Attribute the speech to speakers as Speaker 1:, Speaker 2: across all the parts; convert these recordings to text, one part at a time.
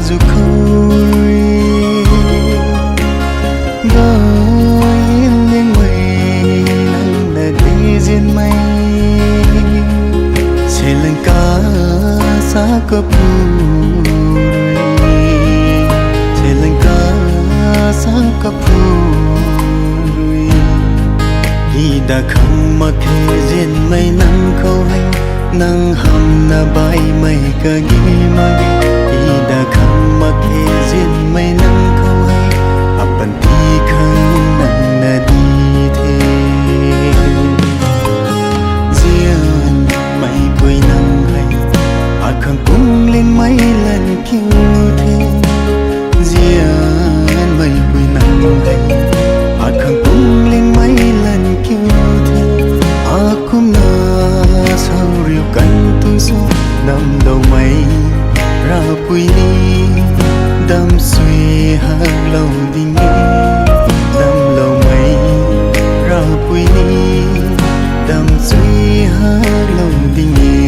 Speaker 1: dù khôi gói lên mây nắng là đi riêng mây sẽ lên cá xa cơ sẽ lên cá xa cơ hi đã không mặc riêng mây nắng khâu hay nắng hầm na bay mây cả ghi mà hi đã không mặc riêng mây nắng khâu hay upon thi khăn nắng na đi thế riêng mây quỳ nắng hay khăn cũng lên mây lần kêu thế riêng mây quỳ nắng hay khăn cũng lên mây lần kêu thế cũng na sao riêu cánh tung gió đâm đầu mây ra bụi ni đâm suy hàng lâu đi nghe đâm lâu mây ra bụi ni đâm suy hàng lâu đi nghe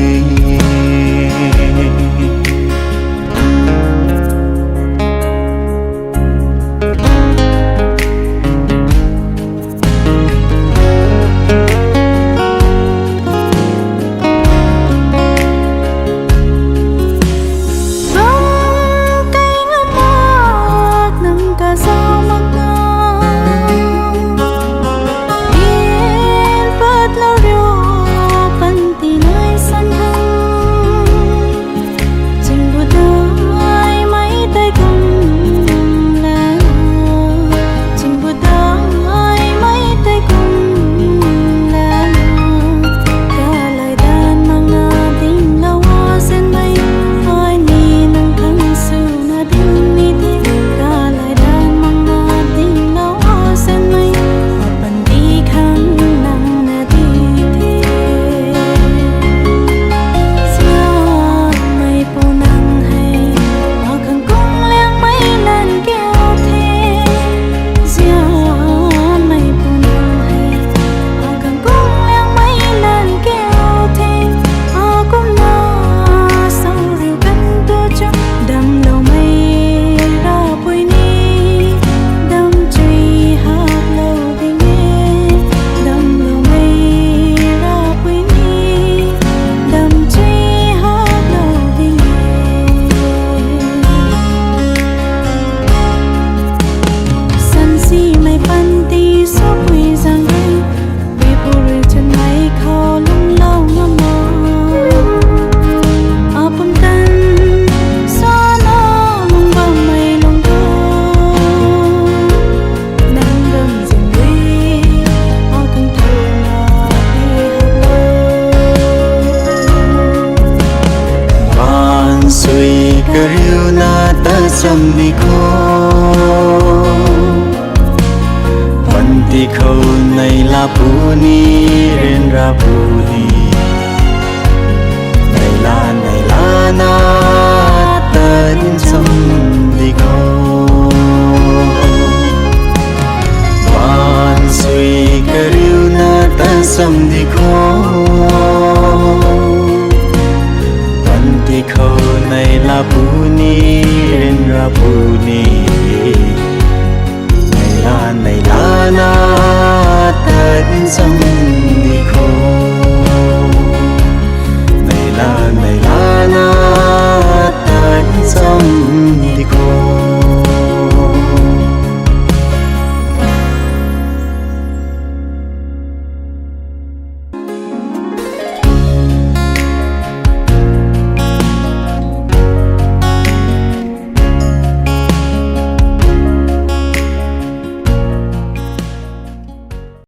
Speaker 1: riu na ta sam đi khô phần thì khâu này là phù ni ren ra phù ni